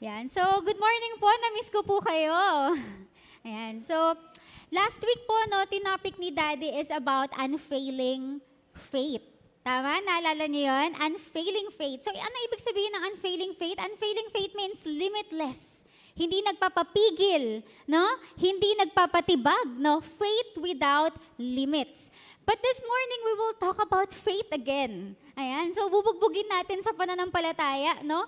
Yan. So, good morning po. Na-miss ko po kayo. Ayan. So, last week po, no, tinopic ni Daddy is about unfailing faith. Tama? Naalala niyo yun? Unfailing faith. So, ano ibig sabihin ng unfailing faith? Unfailing faith means limitless. Hindi nagpapapigil, no? Hindi nagpapatibag, no? Faith without limits. But this morning, we will talk about faith again. Ayan. So, bubugbugin natin sa pananampalataya, no?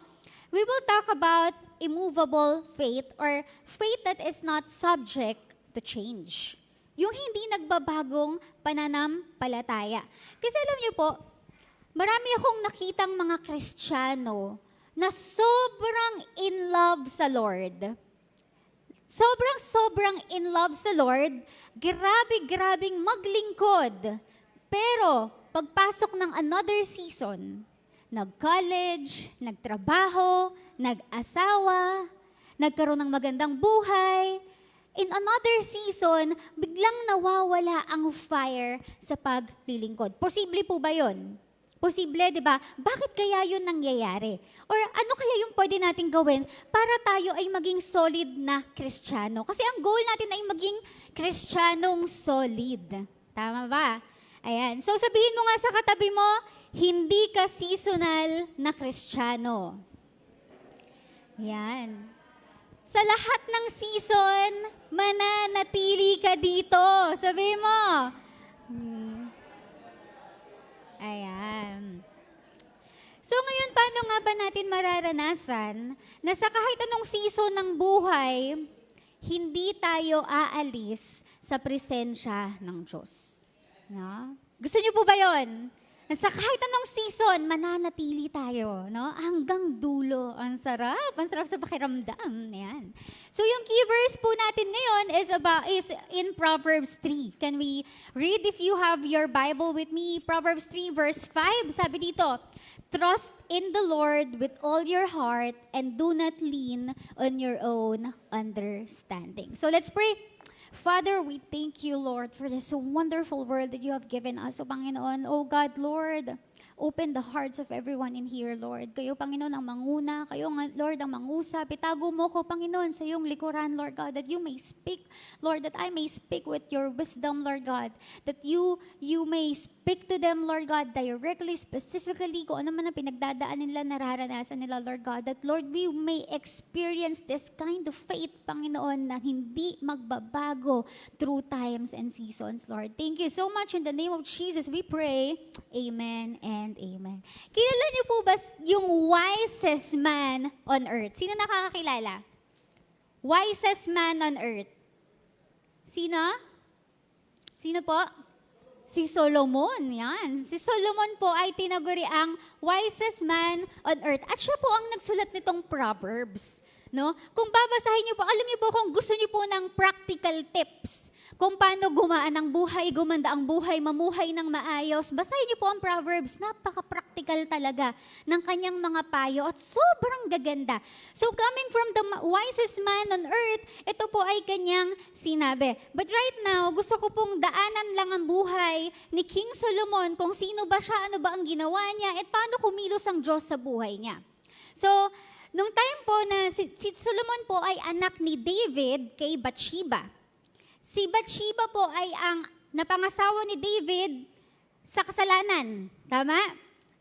We will talk about immovable faith or faith that is not subject to change. Yung hindi nagbabagong pananampalataya. Kasi alam niyo po, marami akong nakitang mga Kristiyano na sobrang in love sa Lord. Sobrang in love sa Lord, grabe-grabing maglingkod. Pero, pagpasok ng another season, nag-college, nagtrabaho, nag-asawa, nagkaroon ng magandang buhay. In another season, biglang nawawala ang fire sa paglilingkod. Posible po ba yun? Posible, di ba? Bakit kaya yun nangyayari? Or ano kaya yung pwede natin gawin para tayo ay maging solid na Kristiyano? Kasi ang goal natin ay maging Kristiyanong solid. Tama ba? Ayan. So sabihin mo nga sa katabi mo, hindi ka seasonal na Kristiyano. Yan. Sa lahat ng season, mananatili ka dito. Sabi mo. Ayan. So ngayon, paano nga ba natin mararanasan na sa kahit anong season ng buhay, hindi tayo aalis sa presensya ng Diyos? No? Gusto niyo po ba yun? Sa kahit anong season, mananatili tayo, no? Hanggang dulo. Ang sarap sa pakiramdam. Yan. So yung key verse po natin ngayon is in Proverbs 3. Can we read if you have your Bible with me? Proverbs 3 verse 5, sabi dito, "Trust in the Lord with all your heart and do not lean on your own understanding." So let's pray. Father, we thank you, Lord, for this wonderful word that you have given us, O Panginoon. O God, Lord, open the hearts of everyone in here, Lord. Kayo, Panginoon, ang manguna. Kayo, Lord, ang mangusap. Itago mo ko, Panginoon, sa iyong likuran, Lord God, that you may speak, Lord, that I may speak with your wisdom, Lord God. That you may speak to them, Lord God, directly, specifically, kung ano man ang pinagdadaan nila, nararanasan nila, Lord God. That, Lord, we may experience this kind of faith, Panginoon, na hindi magbabago through times and seasons, Lord. Thank you so much. In the name of Jesus, we pray. Amen and amen. Kilala niyo po ba yung wisest man on earth? Sino nakakakilala? Wisest man on earth. Sino? Sino po? Si Solomon. Yan. Si Solomon po ay tinaguri ang wisest man on earth. At siya po ang nagsulat nitong Proverbs. No? Kung babasahin niyo po, alam niyo po kung gusto niyo po ng practical tips kung paano gumaan ang buhay, gumanda ang buhay, mamuhay ng maayos, basahin niyo po ang Proverbs. Napaka-practical talaga ng kanyang mga payo at sobrang gaganda. So coming from the wisest man on earth, ito po ay kanyang sinabi. But right now, gusto ko pong daanan lang ang buhay ni King Solomon, kung sino ba siya, ano ba ang ginawa niya, at paano kumilos ang Diyos sa buhay niya. So, nung time po na si Solomon po ay anak ni David kay Bathsheba. Si Bathsheba po ay ang napangasawa ni David sa kasalanan. Tama?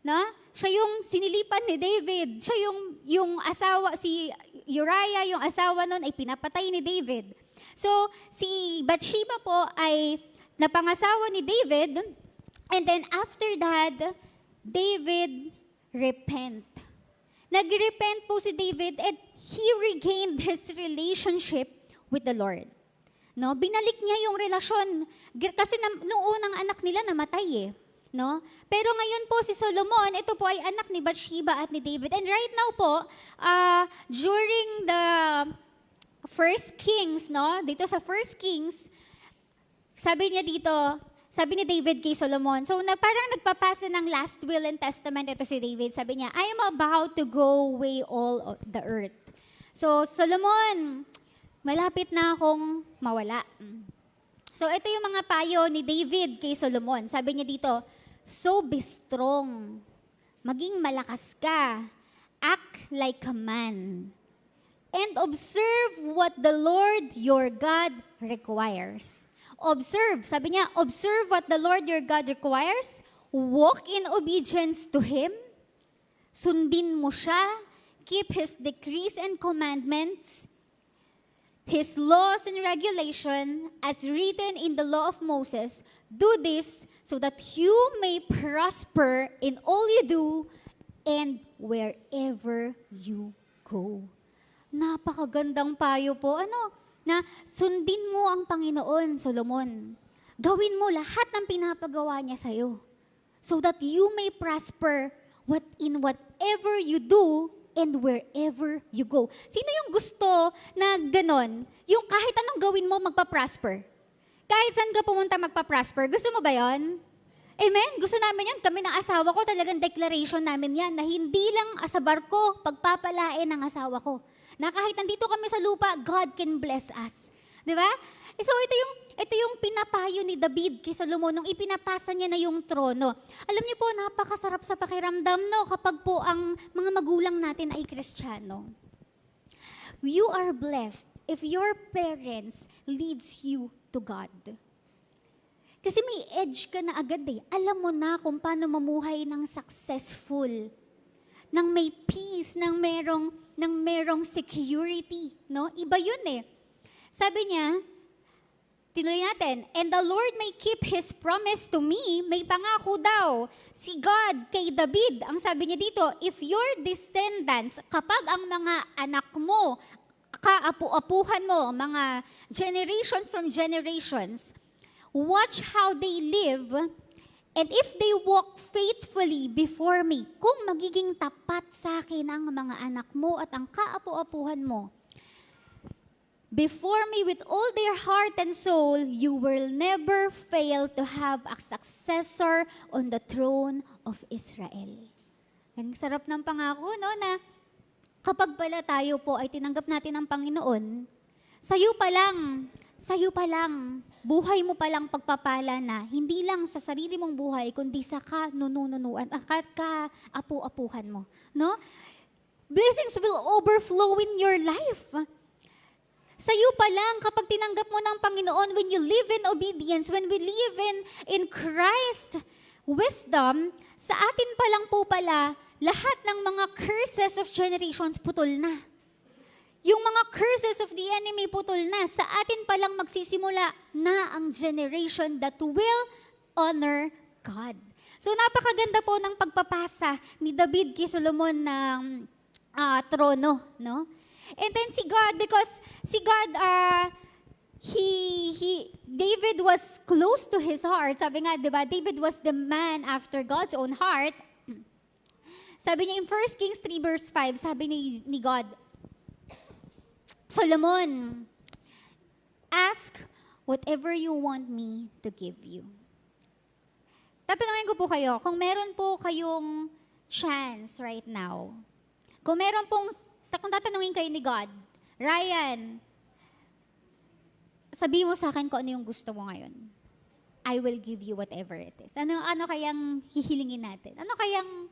No? Siya yung sinilipan ni David. Siya yung asawa, si Uriah, yung asawa nun ay pinapatay ni David. So, si Bathsheba po ay napangasawa ni David. And then after that, David repent. Nag-repent po si David and he regained his relationship with the Lord. No, binalik niya yung relasyon kasi nung unang anak nila namatay no? Pero ngayon po si Solomon, ito po ay anak ni Bathsheba at ni David. And right now po, during the First Kings, no? Dito sa First Kings, sabi niya dito, sabi ni David kay Solomon, so parang nagpapasa ng last will and testament ito si David. Sabi niya, I am about to go away all of the earth. So Solomon, malapit na akong mawala. So ito yung mga payo ni David kay Solomon. Sabi niya dito, so be strong. Maging malakas ka. Act like a man. and observe what the Lord your God requires. Observe, sabi niya, observe what the Lord your God requires, walk in obedience to Him, sundin mo siya, keep His decrees and commandments, His laws and regulation as written in the law of Moses. Do this so that you may prosper in all you do and wherever you go. Napakagandang payo po. Na sundin mo ang Panginoon, Solomon. Gawin mo lahat ng pinapagawa niya sa'yo so that you may prosper in whatever you do and wherever you go. Sino yung gusto na ganon? Yung kahit anong gawin mo, magpa-prosper. Kahit saan ka pumunta, magpa-prosper. Gusto mo ba yon? Amen? Gusto namin yan. Kami ng asawa ko, talagang declaration namin yan na hindi lang sa barko, pagpapalain ng asawa ko. Na kahit nandito kami sa lupa, God can bless us. Di ba? So ito yung pinapayo ni David kay Solomon nung ipinapasa niya na yung trono. Alam niyo po, napakasarap sa pakiramdam kapag po ang mga magulang natin ay Kristiyano. You are blessed if your parents leads you to God. Kasi may edge ka na agad eh. Alam mo na kung paano mamuhay ng successful, ng may peace, ng merong security. No? Iba yun eh. Sabi niya, tinuloy natin, and the Lord may keep His promise to me, may pangako daw si God kay David. Ang sabi niya dito, if your descendants, kapag ang mga anak mo, kaapu-apuhan mo, mga generations from generations, watch how they live, and if they walk faithfully before me, kung magiging tapat sa akin ang mga anak mo at ang kaapu-apuhan mo, before me with all their heart and soul, you will never fail to have a successor on the throne of Israel. Ang sarap ng pangako, no, na kapag pala tayo po ay tinanggap natin ng Panginoon, sa'yo pa lang, buhay mo pa lang pagpapala na, hindi lang sa sarili mong buhay, kundi sa kanununuan, ka-apu-apuhan mo. No? Blessings will overflow in your life. Sa'yo pa lang, kapag tinanggap mo ng Panginoon, when you live in obedience, when we live in Christ wisdom, sa atin pa lang po pala, lahat ng mga curses of generations putol na. Yung mga curses of the enemy putol na. Sa atin pa lang magsisimula na ang generation that will honor God. So napakaganda po ng pagpapasa ni David kay Solomon ng trono, no? And then si God, because si God, David was close to his heart. Sabi nga, di ba, David was the man after God's own heart. Sabi niya in 1 Kings 3 verse 5, sabi ni God, Solomon, ask whatever you want me to give you. Tatanungin ko po kayo, kung meron po kayong chance right now, kung tatanungin kayo ni God, Ryan, sabihin mo sa akin kung ano yung gusto mo ngayon. I will give you whatever it is. Ano kayang hihilingin natin? Ano kayang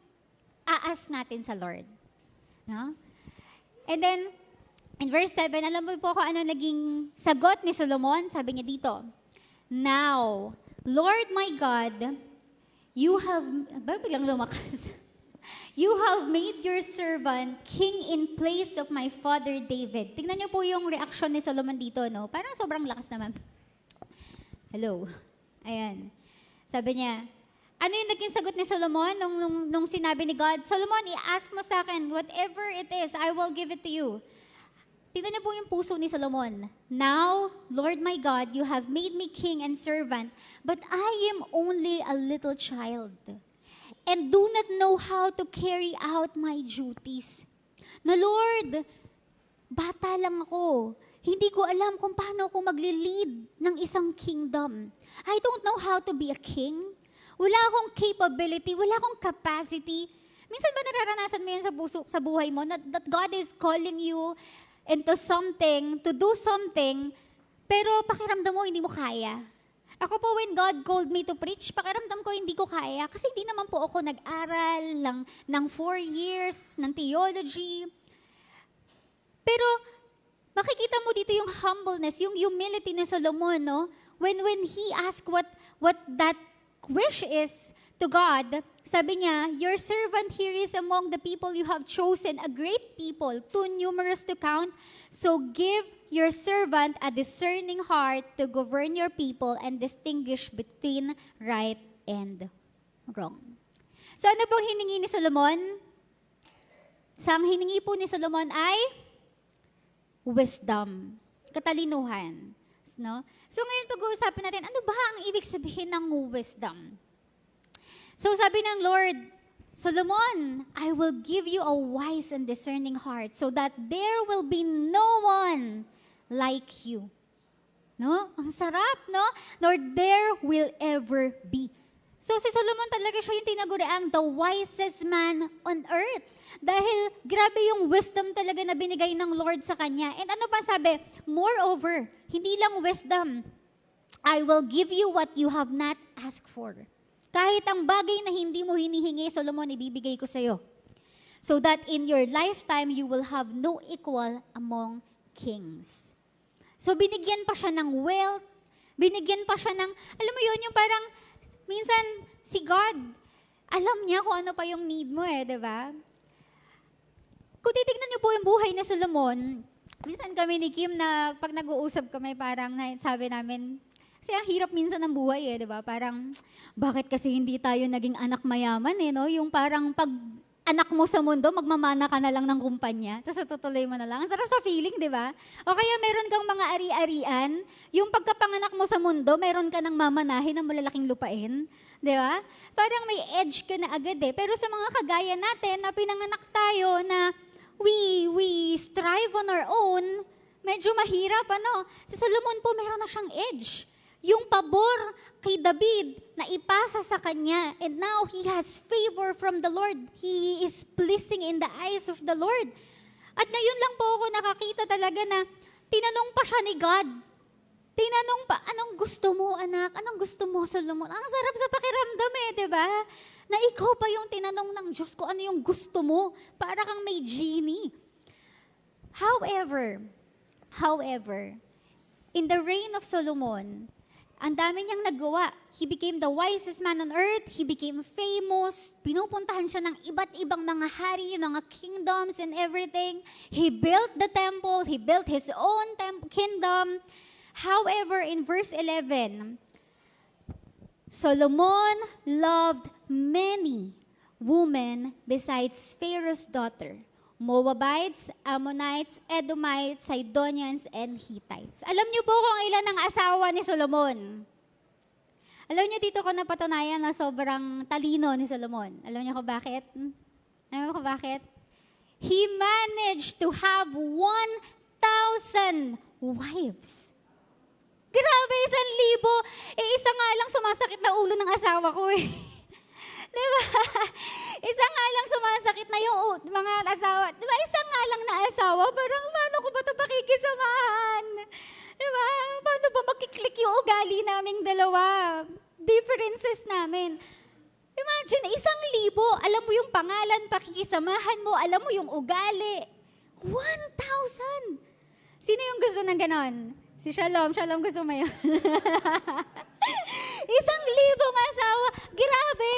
ask natin sa Lord? No? And then, in verse 7, alam mo po kung ano naging sagot ni Solomon? Sabi niya dito, now, Lord my God, you have, biglang lumakas. You have made your servant king in place of my father David. Tingnan niyo po yung reaction ni Solomon dito, no? Parang sobrang lakas naman. Hello. Ayan. Sabi niya, ano yung naging sagot ni Solomon nung sinabi ni God, Solomon, i-ask mo sa akin, whatever it is, I will give it to you. Tingnan niyo po yung puso ni Solomon. Now, Lord my God, you have made me king and servant, but I am only a little child and do not know how to carry out my duties. Na Lord, bata lang ako. Hindi ko alam kung paano ako magli-lead ng isang kingdom. I don't know how to be a king. Wala akong capability, wala akong capacity. Minsan ba nararanasan mo yun sa buhay mo, that God is calling you into something, to do something, pero pakiramdam mo hindi mo kaya. Ako po, when God called me to preach, pakiramdam ko hindi ko kaya. Kasi hindi naman po ako nag-aral ng 4 years ng theology. Pero makikita mo dito yung humbleness, yung humility ni Solomon, no? When he asked what that wish is to God, sabi niya, your servant here is among the people you have chosen, a great people, too numerous to count. So give your servant a discerning heart to govern your people and distinguish between right and wrong. So ano pong hiningi ni Solomon? Sa ang hiningi po ni Solomon ay wisdom, katalinuhan. No? So ngayon pag-uusapan natin, ano ba ang ibig sabihin ng wisdom? So sabi ng Lord, Solomon, I will give you a wise and discerning heart so that there will be no one like you. No? Ang sarap, no? Nor there will ever be. So si Solomon talaga siya yung tinaguriang the wisest man on earth. Dahil grabe yung wisdom talaga na binigay ng Lord sa kanya. And ano pa sabi? Moreover, hindi lang wisdom, I will give you what you have not asked for. Kahit ang bagay na hindi mo hinihingi, Solomon, ibibigay ko sa iyo. So that in your lifetime, you will have no equal among kings. So binigyan pa siya ng wealth, binigyan pa siya ng, alam mo yun, yung parang, minsan, si God, alam niya kung ano pa yung need mo di ba? Kung titignan niyo po yung buhay ni Solomon, minsan kami ni Kim na pag nag-uusap kami, parang sabi namin, kasi ang hirap minsan ng buhay di ba? Parang, bakit kasi hindi tayo naging anak mayaman no? Yung parang pag anak mo sa mundo, magmamana ka na lang ng kumpanya, tapos tutuloy mo na lang. Ang sarap sa feeling, di ba? O kaya meron kang mga ari-arian, yung pagkapanganak mo sa mundo, meron ka ng mamanahin ng malalaking lupain, di ba? Parang may edge ka na agad Pero sa mga kagaya natin, na pinanganak tayo na we strive on our own, medyo mahirap, Si Solomon po, meron na siyang edge. Yung pabor kay David na ipasa sa kanya, and now he has favor from the Lord. He is pleasing in the eyes of the Lord. At ngayon lang po ako nakakita talaga na tinanong pa siya ni God. Tinanong pa, anong gusto mo, anak? Anong gusto mo, Solomon? Ang sarap sa pakiramdam di ba? Na ikaw pa yung tinanong ng Diyos ko, ano yung gusto mo? Para kang may genie. However, in the reign of Solomon, ang dami niyang nagawa. He became the wisest man on earth. He became famous. Pinupuntahan siya ng iba't ibang mga hari, mga kingdoms and everything. He built the temple. He built his own kingdom. However, in verse 11, Solomon loved many women besides Pharaoh's daughter, Moabites, Ammonites, Edomites, Sidonians, and Hittites. Alam niyo po kung ilan ang asawa ni Solomon? Alam niyo dito ko napatunayan na sobrang talino ni Solomon. Alam niyo ko bakit? Alam niyo ko bakit? He managed to have 1,000 wives. Grabe, 1,000. Isa nga lang sumasakit na ulo ng asawa ko Diba? Isa nga lang sumasakit na yung mga asawa. Diba? Isa nga lang na asawa. Parang, paano ko ba ito pakikisamahan? Diba? Paano ba makiklik yung ugali naming dalawa? Differences namin. Imagine, 1,000. Alam mo yung pangalan, pakikisamahan mo, alam mo yung ugali. 1,000. Sino yung gusto ng ganon? Si Shalom. Shalom gusto mo yun. 1,000 asawa. Grabe.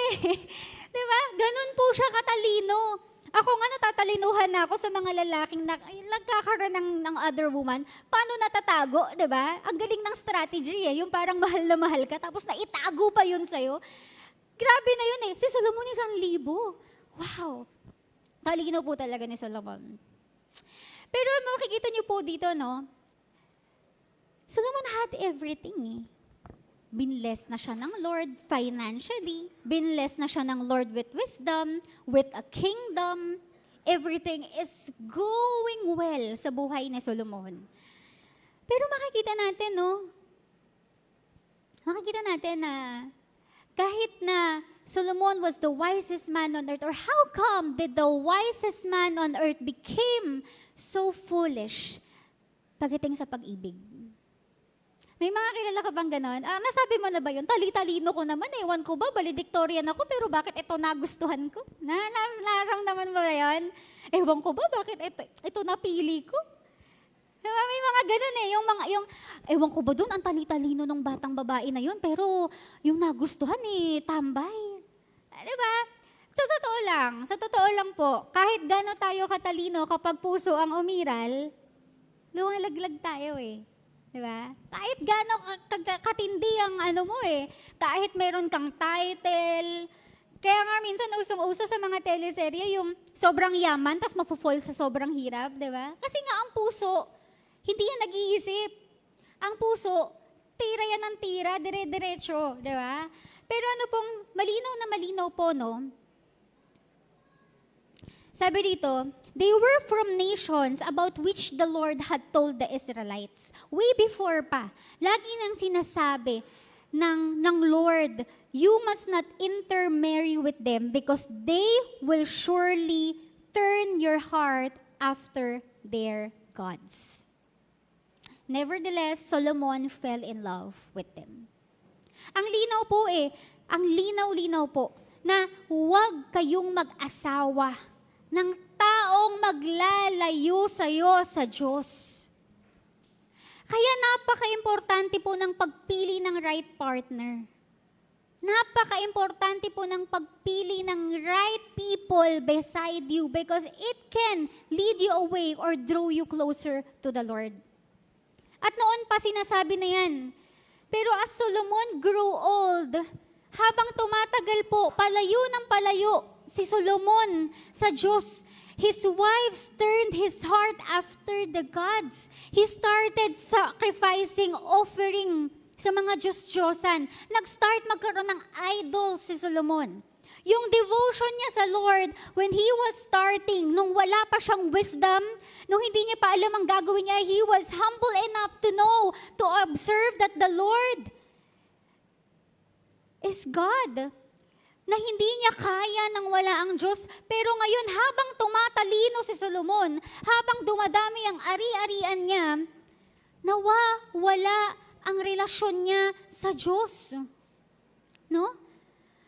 Diba? Ganun po siya katalino. Ako nga natatalinuhan na ako sa mga lalaking nagkakaroon ng other woman. Paano natatago, diba? Ang galing ng strategy Yung parang mahal na mahal ka, tapos naitago pa yun sa'yo. Grabe na yun Si Solomon 1,000. Wow. Talino po talaga ni Solomon. Pero makikita niyo po dito, Solomon had everything Binless na siya ng Lord financially. Binless na siya ng Lord with wisdom, with a kingdom. Everything is going well sa buhay ni Solomon. Pero makikita natin na kahit na Solomon was the wisest man on earth, or how come did the wisest man on earth became so foolish pagdating sa pag-ibig? May mga kilala ka bang ganon? Nasabi mo na ba yun? Tali-talino ko naman. Ewan ko ba? Valedictorian ako, pero bakit ito nagustuhan ko? Naramdaman mo ba yun? Ewan ko ba? Bakit ito napili ko? Diba? May mga ganun eh. Ewan ko ba dun, ang tali-talino ng batang babae na yun, pero yung nagustuhan eh, tambay. Diba? Sa totoo lang po, kahit gano'n tayo katalino kapag puso ang umiral, lumalaglag tayo eh. Diba? Kahit gano'n katindi ang ano mo eh, kahit meron kang title, kaya nga minsan usong-uso sa mga teleserye yung sobrang yaman, tas mapufall sa sobrang hirap, diba? Kasi nga ang puso, hindi yan nag-iisip. Ang puso, tira yan ng tira, dire-diretso, di ba? Pero ano pong, malinaw na malinaw po, no? Sabi dito, they were from nations about which the Lord had told the Israelites. Way before pa, lagi nang sinasabi ng Lord, you must not intermarry with them because they will surely turn your heart after their gods. Nevertheless, Solomon fell in love with them. Ang linaw po ang linaw-linaw po, na huwag kayong mag-asawa ng taong maglalayo sa'yo sa Diyos. Kaya napaka-importante po ng pagpili ng right partner. Napaka-importante po ng pagpili ng right people beside you because it can lead you away or draw you closer to the Lord. At noon pa sinasabi na yan. Pero as Solomon grew old, habang tumatagal po, palayo ng palayo si Solomon sa Diyos, his wives turned his heart after the gods. He started sacrificing, offering sa mga Diyos-Diyosan. Nag-start magkaroon ng idols si Solomon. Yung devotion niya sa Lord, when he was starting, nung wala pa siyang wisdom, nung hindi niya pa alam ang gagawin niya, he was humble enough to know, to observe that the Lord is God. Na hindi niya kaya nang wala ang Diyos. Pero ngayon, habang tumatalino si Solomon, habang dumadami ang ari-arian niya, nawawala ang relasyon niya sa Diyos. No?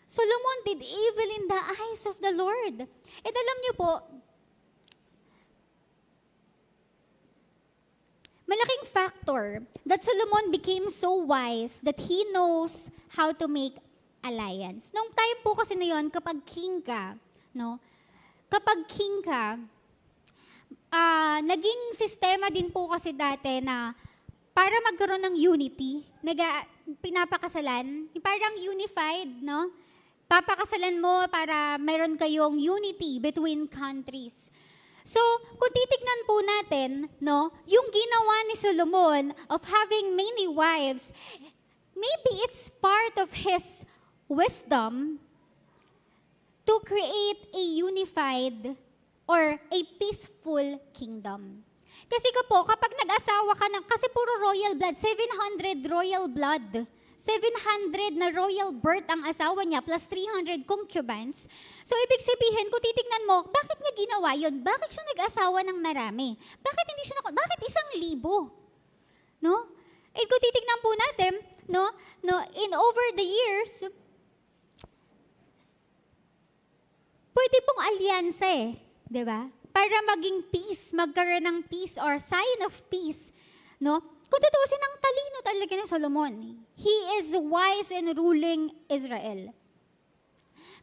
Solomon did evil in the eyes of the Lord. And alam niyo po, malaking factor that Solomon became so wise that he knows how to make alliance. Nung time po kasi na yun, kapag king ka, no? Kapag king ka, naging sistema din po kasi dati na para magkaroon ng unity, pinapakasalan, parang unified, no? Papakasalan mo para mayroon kayong unity between countries. So, kung titignan po natin, no, yung ginawa ni Solomon of having many wives, maybe it's part of his wisdom to create a unified or a peaceful kingdom. Kasi kapag nag-asawa ka ng, kasi puro royal blood, 700 royal blood, 700 na royal birth ang asawa niya plus 300 concubines. So, ibig sabihin, kung titignan mo, bakit niya ginawa yun? Bakit siya nag-asawa ng marami? Bakit 1,000? No? Eh, kung titignan po natin, no, in over the years, pwede pong alyansa eh. Di ba? Para maging peace, magkaroon ng peace or sign of peace. No? Kung tutuusin, ang talino talaga ni Solomon. He is wise in ruling Israel.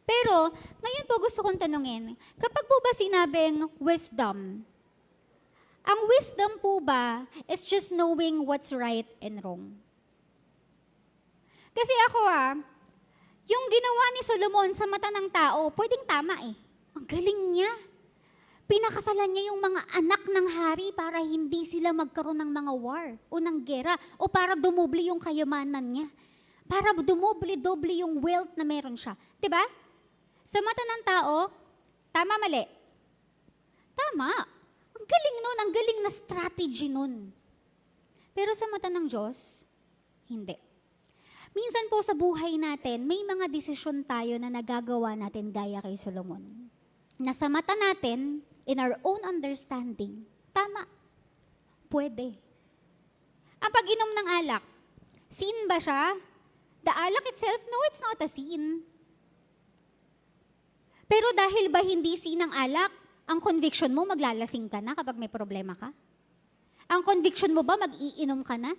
Pero, ngayon po gusto kong tanungin, kapag po ba sinabing wisdom, ang wisdom po ba is just knowing what's right and wrong? Kasi ako yung ginawa ni Solomon sa mata ng tao, pwedeng tama eh. Ang galing niya. Pinakasalan niya yung mga anak ng hari para hindi sila magkaroon ng mga war o ng gera o para dumoble yung kayamanan niya. Para dumoble-doble yung wealth na meron siya. Diba? Sa mata ng tao, tama, mali? Tama. Ang galing nun, ang galing na strategy nun. Pero sa mata ng Diyos, hindi. Minsan po sa buhay natin, may mga desisyon tayo na nagagawa natin gaya kay Solomon. Na sa mata natin, in our own understanding, tama, pwede. Ang pag-inom ng alak, sin ba siya? The alak itself, no, it's not a sin. Pero dahil ba hindi sin ang alak, ang conviction mo, maglalasing ka na kapag may problema ka? Ang conviction mo ba, mag-iinom ka na?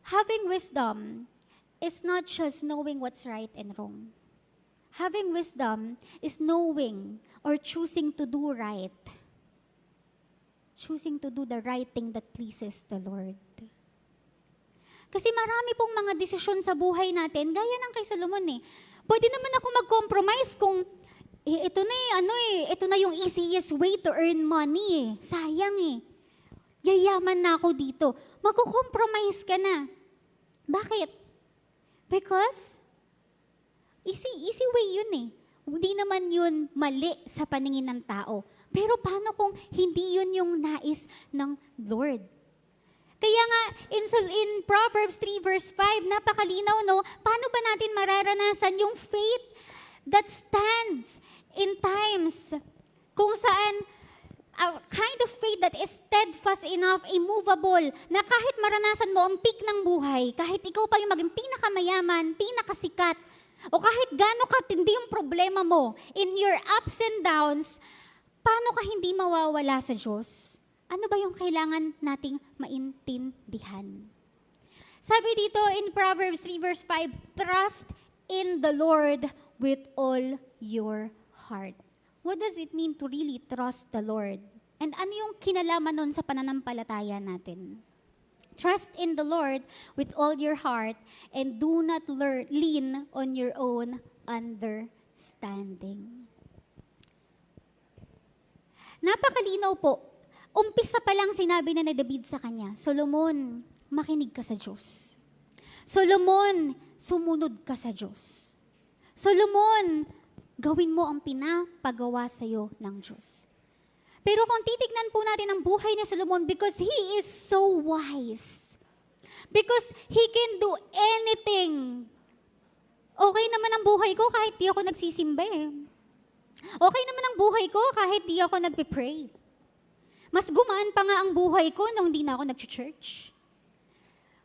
Having wisdom is not just knowing what's right and wrong. Having wisdom is knowing or choosing to do right. Choosing to do the right thing that pleases the Lord. Kasi marami pong mga desisyon sa buhay natin, gaya ng kay Solomon eh. Pwede naman ako mag-compromise kung ito na yung easiest way to earn money eh. Sayang eh. Yayaman na ako dito. Mag-compromise ka na. Bakit? Because easy way yun eh. Hindi naman yun mali sa paningin ng tao. Pero paano kung hindi yun yung nais ng Lord? Kaya nga, in Proverbs 3 verse 5, napakalinaw, no? Paano ba natin mararanasan yung faith that stands in times kung saan a kind of faith that is steadfast enough, immovable, na kahit maranasan mo ang peak ng buhay, kahit ikaw pa yung maging pinakamayaman, pinakasikat, o kahit gaano katindi yung problema mo, in your ups and downs, paano ka hindi mawawala sa Diyos? Ano ba yung kailangan nating maintindihan? Sabi dito in Proverbs 3 verse 5, trust in the Lord with all your heart. What does it mean to really trust the Lord? And ano yung kinalaman nun sa pananampalataya natin? Trust in the Lord with all your heart and do not lean on your own understanding. Napakalinaw po. Umpisa pa lang sinabi na ni David sa kanya, Solomon, makinig ka sa Diyos. Solomon, sumunod ka sa Diyos. Solomon, gawin mo ang pinapagawa sa iyo ng Diyos. Pero kung titignan po natin ang buhay ni Solomon, because he is so wise, because he can do anything. Okay naman ang buhay ko kahit di ako nagsisimba eh. Okay naman ang buhay ko kahit di ako nagpe-pray. Mas gumaan pa nga ang buhay ko nung di na ako nag-church.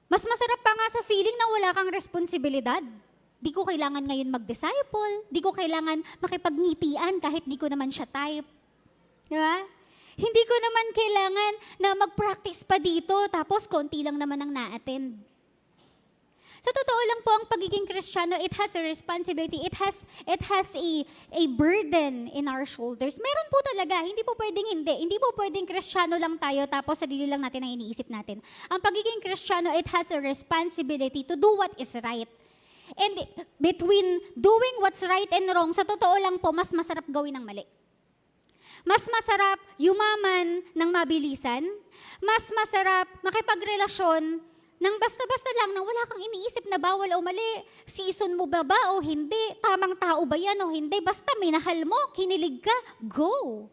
Mas masarap pa nga sa feeling na wala kang responsibilidad. Di ko kailangan ngayon mag-disciple. Di ko kailangan makipagngitian kahit di ko naman siya type. Di ba? Hindi ko naman kailangan na mag-practice pa dito tapos konti lang naman ang na-attend. Sa totoo lang po, ang pagiging Kristiyano, it has a responsibility. It has a burden in our shoulders. Meron po talaga. Hindi po pwedeng hindi. Hindi po pwedeng Kristiyano lang tayo tapos sarili lang natin ang iniisip natin. Ang pagiging Kristiyano, it has a responsibility to do what is right. And between doing what's right and wrong, sa totoo lang po, mas masarap gawin ng mali. Mas masarap yumaman ng mabilisan. Mas masarap makipagrelasyon nang basta-basta lang, nang wala kang iniisip na bawal o mali, season mo ba o hindi, tamang tao ba yan o hindi, basta minahal mo, kinilig ka, go.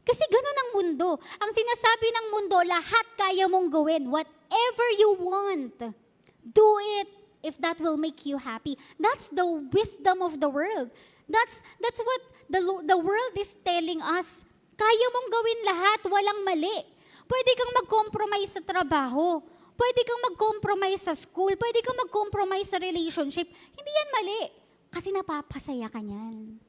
Kasi ganun ang mundo. Ang sinasabi ng mundo, lahat kaya mong gawin, whatever you want, do it if that will make you happy. That's the wisdom of the world. That's what the world is telling us. Kaya mong gawin lahat, walang mali. Pwede kang mag-compromise sa trabaho. Pwede kang mag-compromise sa school. Pwede kang mag-compromise sa relationship. Hindi yan mali. Kasi napapasaya ka niyan.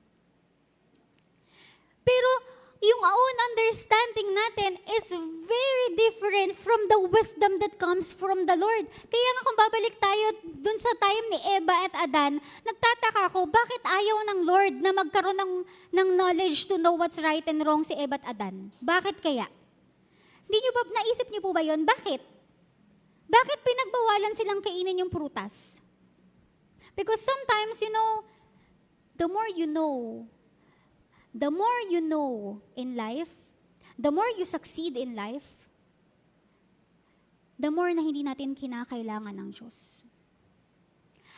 Pero yung own understanding natin is very different from the wisdom that comes from the Lord. Kaya nga kung babalik tayo dun sa time ni Eva at Adan, nagtataka ako, bakit ayaw ng Lord na magkaroon ng knowledge to know what's right and wrong si Eva at Adan? Bakit kaya? Naisip niyo po ba yun? Bakit? Bakit pinagbawalan silang kainin yung prutas? Because sometimes, the more you know in life, the more you succeed in life, the more na hindi natin kinakailangan ng Diyos.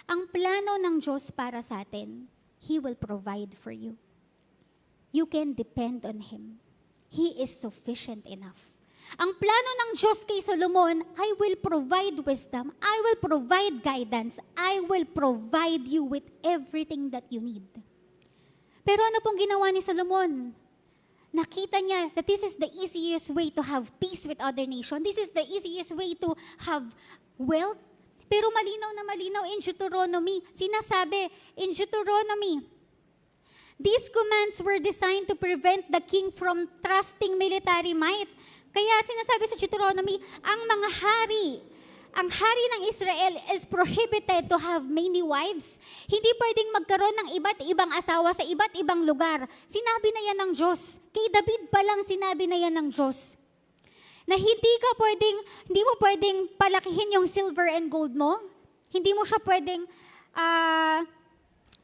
Ang plano ng Diyos para sa atin, He will provide for you. You can depend on Him. He is sufficient enough. Ang plano ng Diyos kay Solomon, I will provide wisdom, I will provide guidance, I will provide you with everything that you need. Pero ano pong ginawa ni Solomon? Nakita niya that this is the easiest way to have peace with other nations. This is the easiest way to have wealth. Pero malinaw na malinaw in Deuteronomy, sinasabi in Deuteronomy These commands were designed to prevent the king from trusting military might. Kaya sinasabi sa Deuteronomy, ang hari ng Israel is prohibited to have many wives. Hindi pwedeng magkaroon ng iba't ibang asawa sa iba't ibang lugar. Sinabi na yan ng Diyos. Kay David pa lang sinabi na yan ng Diyos. Na hindi mo pwedeng palakihin yung silver and gold mo. Hindi mo siya pwedeng,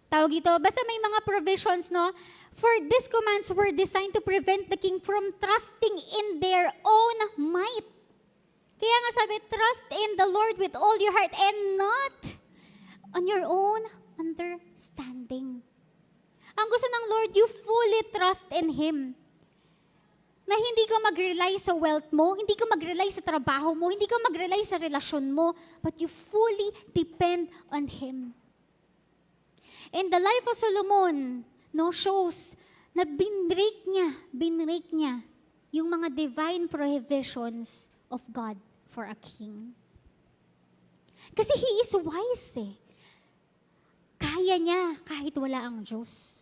basta may mga provisions, no? For these commands were designed to prevent the king from trusting in their own might. Kaya nga sabi, trust in the Lord with all your heart and not on your own understanding. Ang gusto ng Lord, you fully trust in Him. Na hindi ka mag-rely sa wealth mo, hindi ka mag-rely sa trabaho mo, hindi ka mag-rely sa relasyon mo, but you fully depend on Him. And the life of Solomon, no, shows na binrake niya yung mga divine prohibitions of God for a king. Kasi he is wise eh. Kaya niya kahit wala ang Diyos.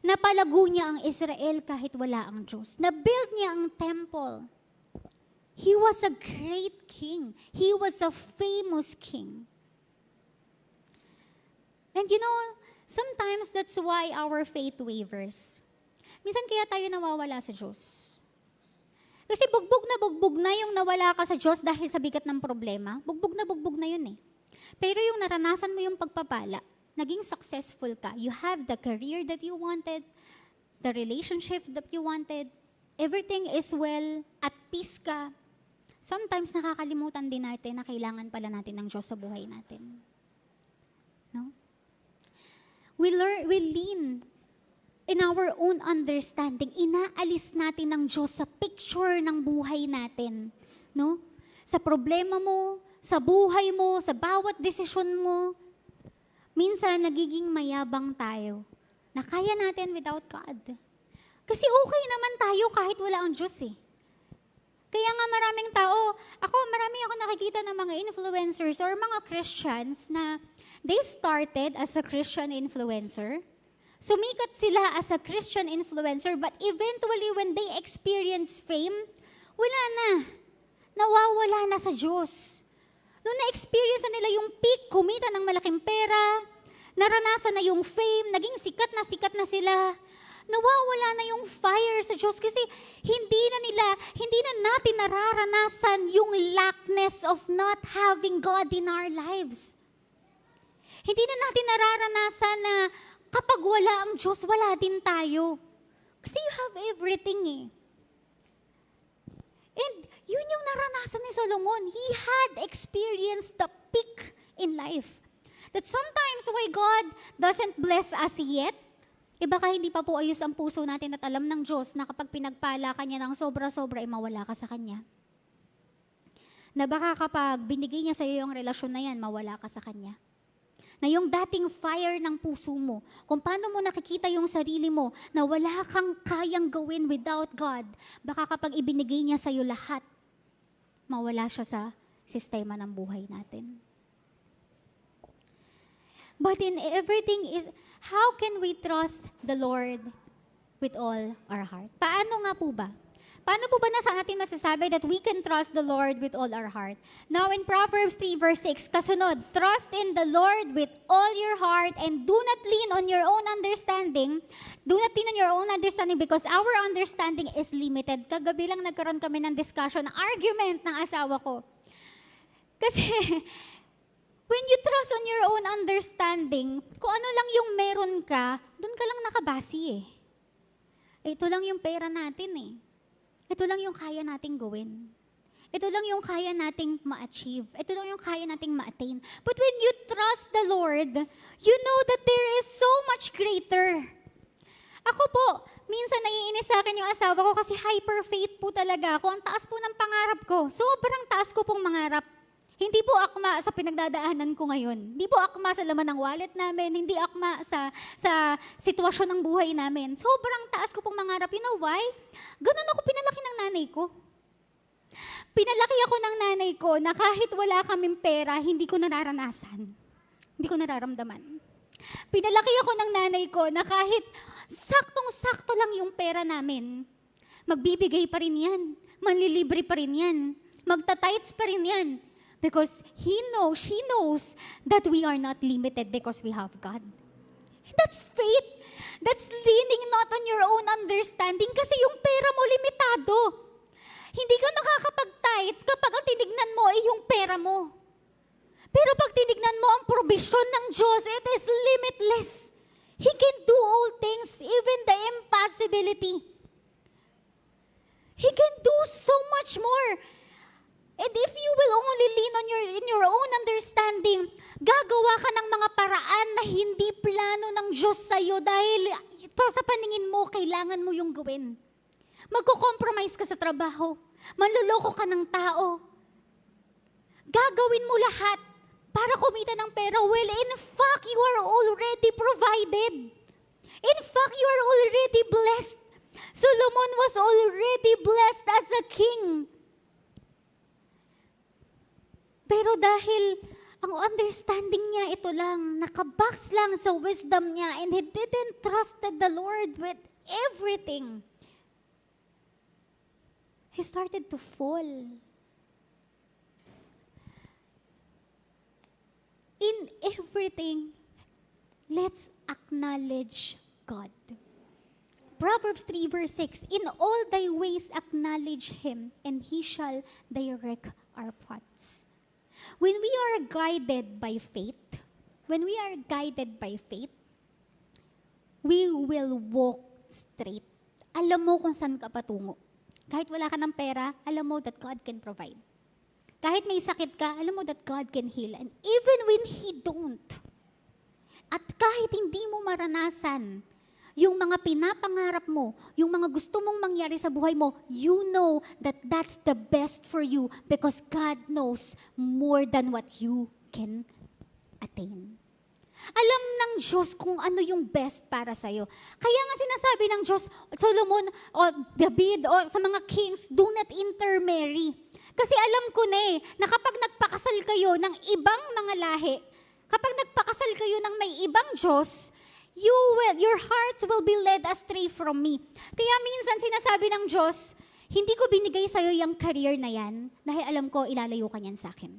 Napalago niya ang Israel kahit wala ang Diyos. Nabuild niya ang temple. He was a great king. He was a famous king. And you know, sometimes that's why our faith wavers. Minsan kaya tayo nawawala sa Diyos. Kasi bugbog na yung nawala ka sa Diyos dahil sa bigat ng problema. Bugbog na yun eh. Pero yung naranasan mo yung pagpapala, naging successful ka. You have the career that you wanted, the relationship that you wanted, everything is well, at peace ka. Sometimes nakakalimutan din natin na kailangan pala natin ng Diyos sa buhay natin. No? We lean in our own understanding. Inaalis natin ng Diyos sa picture ng buhay natin. No? Sa problema mo, sa buhay mo, sa bawat desisyon mo, minsan nagiging mayabang tayo na kaya natin without God. Kasi okay naman tayo kahit wala ang Diyos eh. Kaya nga marami ako nakikita ng mga influencers or mga Christians na they started as a Christian influencer. Sumikat sila as a Christian influencer, but eventually when they experience fame, wala na. Nawawala na sa Diyos. Noong na-experience na nila yung peak, kumita ng malaking pera, naranasan na yung fame, naging sikat na sila, nawawala na yung fire sa Diyos kasi hindi na natin nararanasan yung lackness of not having God in our lives. Hindi na natin nararanasan na kapag wala ang Diyos, wala din tayo. Kasi you have everything eh. And yun yung naranasan ni Solomon. He had experienced the peak in life. That sometimes why God doesn't bless us yet, baka hindi pa po ayos ang puso natin at alam ng Diyos na kapag pinagpala ka niya ng sobra-sobra, mawala ka sa Kanya. Na baka kapag binigay niya sa iyo yung relasyon na yan, mawala ka sa Kanya. Na yung dating fire ng puso mo, kung paano mo nakikita yung sarili mo na wala kang kayang gawin without God, baka kapag ibinigay niya sa iyo lahat, mawala siya sa sistema ng buhay natin. But in everything is, how can we trust the Lord with all our heart? Paano nga po ba? Paano po ba nasa atin masasabi that we can trust the Lord with all our heart? Now in Proverbs 3 verse 6, kasunod, trust in the Lord with all your heart and do not lean on your own understanding. Do not lean on your own understanding because our understanding is limited. Kagabi lang nagkaroon kami ng discussion, argument ng asawa ko. Kasi when you trust on your own understanding, kung ano lang yung meron ka, doon ka lang nakabasi eh. Ito lang yung pera natin eh. Ito lang yung kaya nating gawin. Ito lang yung kaya nating ma-achieve. Ito lang yung kaya nating ma-attain. But when you trust the Lord, you know that there is so much greater. Ako po, minsan naiinis sa akin yung asawa ko kasi hyper faith po talaga ako. Ang taas po ng pangarap ko. Sobrang taas ko pong mangarap. Hindi po akma sa pinagdadaanan ko ngayon. Hindi po akma sa laman ng wallet namin. Hindi akma sa sitwasyon ng buhay namin. Sobrang taas ko pong mangarap. You know why? Ganun ako pinalaki ng nanay ko. Pinalaki ako ng nanay ko na kahit wala kaming pera, hindi ko nararanasan. Hindi ko nararamdaman. Pinalaki ako ng nanay ko na kahit saktong-sakto lang yung pera namin, magbibigay pa rin yan. Manlilibre pa rin yan. Magta-tithes pa rin yan. Because she knows that we are not limited because we have God. And that's faith. That's leaning not on your own understanding kasi yung pera mo limitado. Hindi ka makakapag-tithes kapag ang tinignan mo ay yung pera mo. Pero pag tinignan mo ang provision ng Diyos, it is limitless. He can do all things, even the impossibility. He can do so much more. And if you will only lean on in your own understanding, gagawa ka ng mga paraan na hindi plano ng Diyos sa'yo dahil sa paningin mo, kailangan mo yung gawin. Magko-compromise ka sa trabaho. Manloloko ka ng tao. Gagawin mo lahat para kumita ng pera. Well, in fact, you are already provided. In fact, you are already blessed. Solomon was already blessed as a king. Pero dahil ang understanding niya ito lang, nakabox lang sa wisdom niya, and he didn't trusted the Lord with everything, he started to fall. In everything, let's acknowledge God. Proverbs 3 verse 6, in all thy ways acknowledge Him, and He shall direct our paths. When we are guided by faith, we will walk straight. Alam mo kung saan ka patungo. Kahit wala ka ng pera, alam mo that God can provide. Kahit may sakit ka, alam mo that God can heal. And even when He don't, at kahit hindi mo maranasan yung mga pinapangarap mo, yung mga gusto mong mangyari sa buhay mo, you know that that's the best for you because God knows more than what you can attain. Alam ng Diyos kung ano yung best para sa'yo. Kaya nga sinasabi ng Diyos, Solomon o David o sa mga kings, do not intermarry. Kasi alam ko na kapag nagpakasal kayo ng ibang mga lahi, kapag nagpakasal kayo ng may ibang Diyos, your hearts will be led astray from me. Kaya minsan sinasabi ng Diyos, hindi ko binigay sa'yo yung career na yan dahil alam ko ilalayo ka niyan sa akin.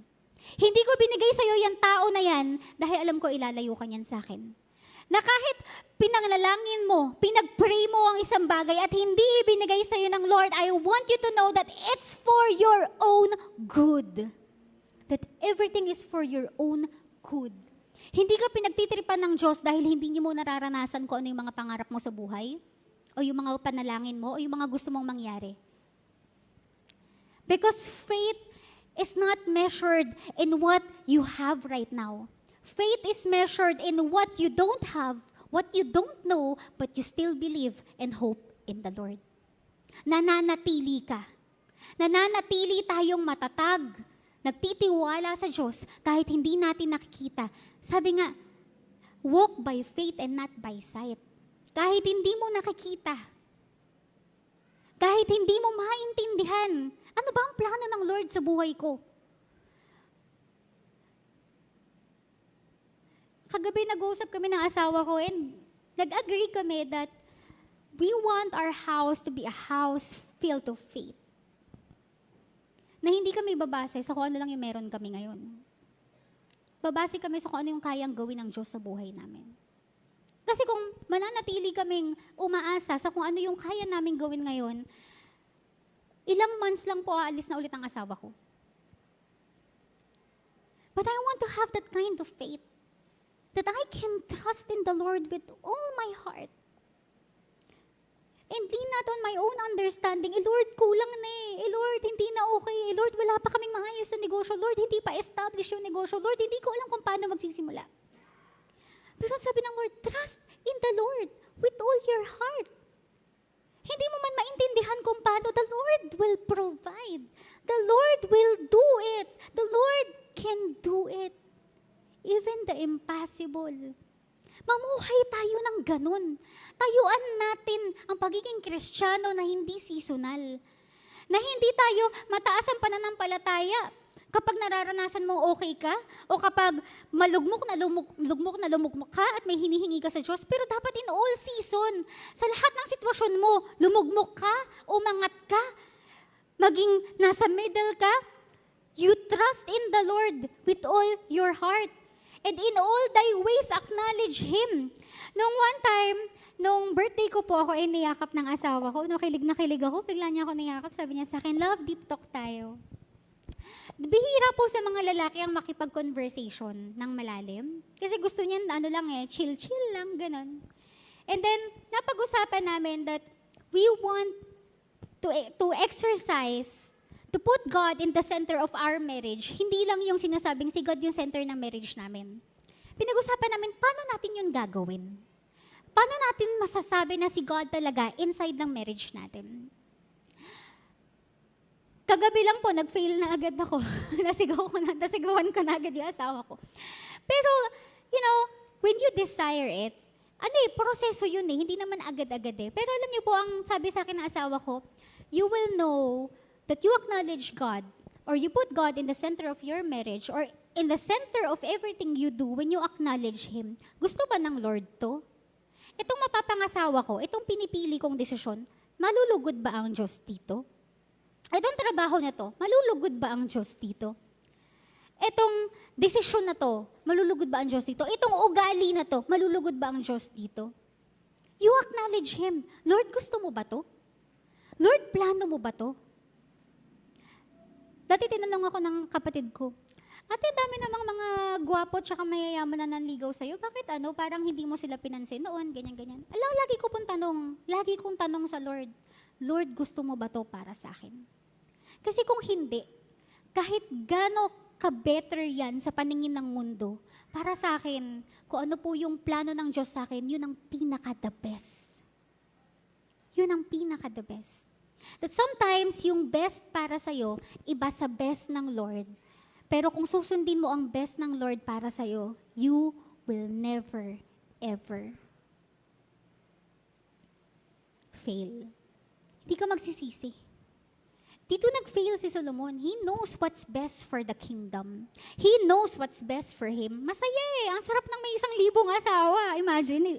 Hindi ko binigay sa'yo yung tao na yan dahil alam ko ilalayo ka niyan sa akin. Na kahit pinanalangin mo, pinag-pray mo ang isang bagay at hindi ibinigay sa'yo ng Lord, I want you to know that it's for your own good. That everything is for your own good. Hindi ka pinagtitripan ng Diyos dahil hindi niyo mo nararanasan kung ano yung mga pangarap mo sa buhay, o yung mga panalangin mo, o yung mga gusto mong mangyari. Because faith is not measured in what you have right now. Faith is measured in what you don't have, what you don't know, but you still believe and hope in the Lord. Nananatili ka. Nananatili tayong matatag, nagtitiwala sa Diyos kahit hindi natin nakikita. Sabi nga, walk by faith and not by sight. Kahit hindi mo nakikita, kahit hindi mo maintindihan, ano ba ang plano ng Lord sa buhay ko? Kagabi nag-uusap kami ng asawa ko and nag-agree kami that we want our house to be a house filled of faith. Na hindi kami babase sa kung ano lang yung meron kami ngayon. Babase kami sa kung ano yung kayang gawin ng Diyos sa buhay namin. Kasi kung mananatili kaming umaasa sa kung ano yung kaya namin gawin ngayon, ilang months lang po aalis na ulit ang asawa ko. But I want to have that kind of faith that I can trust in the Lord with all my heart. And lean not on my own understanding. Lord, kulang na Lord, hindi na okay. Lord, wala pa kaming maayos na negosyo. Lord, hindi pa establish yung negosyo. Lord, hindi ko alam kung paano magsisimula. Pero sabi ng Lord, trust in the Lord with all your heart. Hindi mo man maintindihan kung paano, the Lord will provide. The Lord will do it. The Lord can do it. Even the impossible. Mamuhay tayo ng ganun. Tayuan natin ang pagiging Kristiyano na hindi seasonal. Na hindi tayo mataas ang pananampalataya kapag nararanasan mo okay ka, o kapag lugmok ka at may hinihingi ka sa Diyos, pero dapat in all season, sa lahat ng sitwasyon mo, lumugmok ka, umangat ka, maging nasa middle ka, you trust in the Lord with all your heart. And in all thy ways, acknowledge Him. Nung one time, nung birthday ko po, ako ay niyakap ng asawa ko. Kilig na kilig ako, bigla niya ako niyakap. Sabi niya sa akin, love, deep talk tayo. Bihira po sa mga lalaki ang makipag-conversation ng malalim. Kasi gusto niya, chill-chill lang, ganun. And then, napag-usapan namin that we want to exercise, to put God in the center of our marriage. Hindi lang yung sinasabing si God yung center ng marriage namin. Pinag-usapan namin, paano natin yun gagawin? Paano natin masasabi na si God talaga inside ng marriage natin? Kagabi lang po, nag-fail na agad ako. Nasigawan ko na agad yung asawa ko. Pero, when you desire it, proseso yun eh. Hindi naman agad-agad eh. Pero alam niyo po, ang sabi sa akin ng asawa ko, you will know that you acknowledge God, or you put God in the center of your marriage, or in the center of everything you do when you acknowledge Him. Gusto ba ng Lord to? Itong mapapangasawa ko, itong pinipili kong desisyon, malulugod ba ang Diyos dito? Itong trabaho na to, malulugod ba ang Diyos dito? Itong desisyon na to, malulugod ba ang Diyos dito? Itong ugali na to, malulugod ba ang Diyos dito? You acknowledge Him. Lord, gusto mo ba to? Lord, plano mo ba to? Dati tinanong ako ng kapatid ko, ate, dami namang mga gwapo tsaka mayayaman na nanligaw sa'yo. Bakit parang hindi mo sila pinansin noon, ganyan-ganyan. Lagi kong tanong sa Lord, Lord, gusto mo ba to para sa akin? Kasi kung hindi, kahit gano'n ka-better yan sa paningin ng mundo, para sa akin, kung ano po yung plano ng Diyos sa akin, yun ang pinaka-the best. Yun ang pinaka-the best. That sometimes, yung best para sa'yo, iba sa best ng Lord. Pero kung susundin mo ang best ng Lord para sa'yo, you will never, ever fail. Hindi ka magsisisi. Dito nag-fail si Solomon. He knows what's best for the kingdom. He knows what's best for him. Masaya eh. Ang sarap ng may 1,000 asawa. Imagine,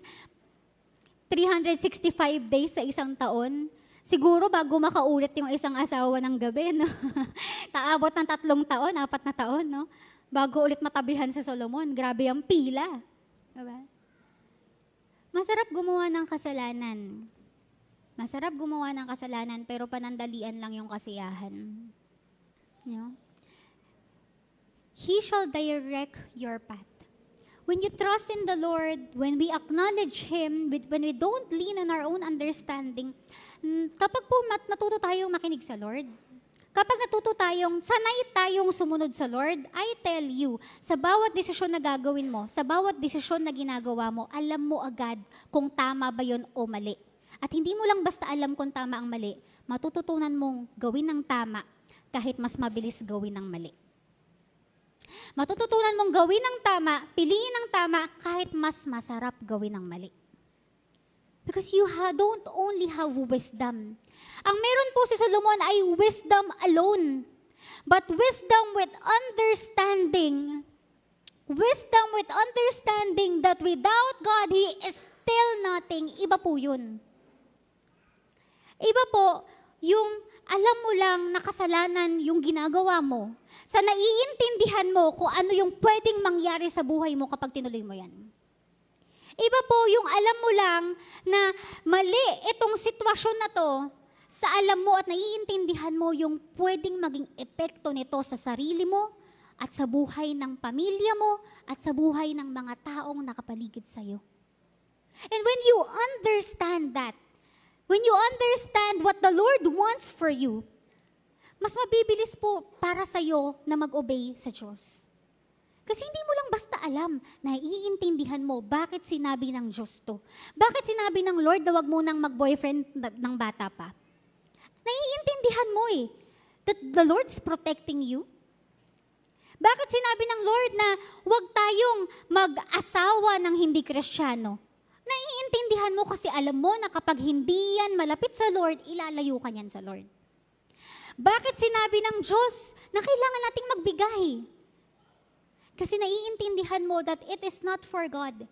365 days sa isang taon. Siguro bago makaulit yung isang asawa ng gabi, no? Taabot ng 3 taon, 4 na taon, no? Bago ulit matabihan si Solomon. Grabe ang pila. Diba? Masarap gumawa ng kasalanan. Masarap gumawa ng kasalanan, pero panandalian lang yung kasiyahan. You know? He shall direct your path. When you trust in the Lord, when we acknowledge Him, when we don't lean on our own understanding, kapag po natuto tayong makinig sa Lord, kapag sanay tayong sumunod sa Lord, I tell you, sa bawat desisyon na gagawin mo, sa bawat desisyon na ginagawa mo, alam mo agad kung tama ba yun o mali. At hindi mo lang basta alam kung tama ang mali, matututunan mong gawin ng tama kahit mas mabilis gawin ng mali. Matututunan mong gawin ng tama, piliin ng tama kahit mas masarap gawin ng mali. Because you don't only have wisdom. Ang meron po si Solomon ay wisdom alone. But wisdom with understanding. Wisdom with understanding that without God, He is still nothing. Iba po yun. Iba po, yung alam mo lang na kasalanan yung ginagawa mo, sa naiintindihan mo kung ano yung pwedeng mangyari sa buhay mo kapag tinuloy mo yan. Iba po yung alam mo lang na mali itong sitwasyon na to, sa alam mo at naiintindihan mo yung pwedeng maging epekto nito sa sarili mo at sa buhay ng pamilya mo at sa buhay ng mga taong nakapaligid sa'yo. And when you understand that, when you understand what the Lord wants for you, mas mabibilis po para sa'yo na mag-obey sa Diyos. Kasi hindi mo lang basta alam, naiintindihan mo bakit sinabi ng Diyos to. Bakit sinabi ng Lord na wag mo nang mag-boyfriend ng bata pa. Naiintindihan mo eh, that the Lord is protecting you. Bakit sinabi ng Lord na wag tayong mag-asawa ng hindi Kristiyano? Naiintindihan mo kasi alam mo na kapag hindi yan malapit sa Lord, ilalayo ka niyan sa Lord. Bakit sinabi ng Diyos na kailangan nating magbigay? Kasi naiintindihan mo that it is not for God.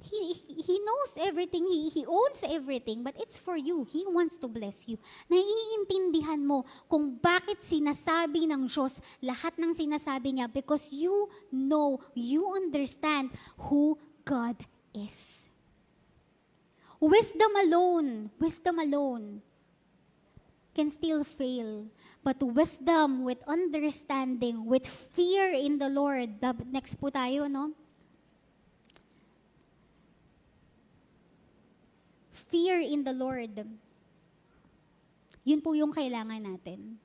He knows everything. He owns everything, but it's for you. He wants to bless you. Naiintindihan mo kung bakit sinasabi ng Diyos lahat ng sinasabi niya because you know, you understand who God is. Wisdom alone can still fail. But wisdom with understanding, with fear in the Lord. Next po tayo, no? Fear in the Lord. Yun po yung kailangan natin.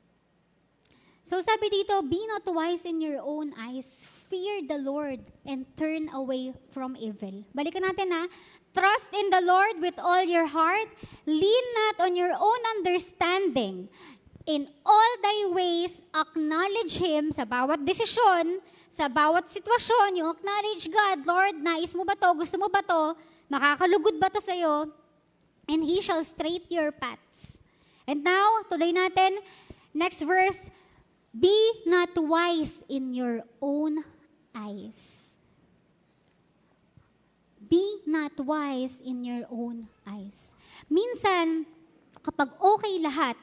So sabi dito, be not wise in your own eyes. Fear the Lord and turn away from evil. Balikan natin ha. Trust in the Lord with all your heart. Lean not on your own understanding. In all thy ways, acknowledge Him sa bawat desisyon, sa bawat sitwasyon, yung acknowledge God, Lord, nais mo ba to? Gusto mo ba to? Makakalugod ba to sa'yo? And He shall straight your paths. And now, tuloy natin, next verse, be not wise in your own eyes. Be not wise in your own eyes. Minsan, kapag okay lahat,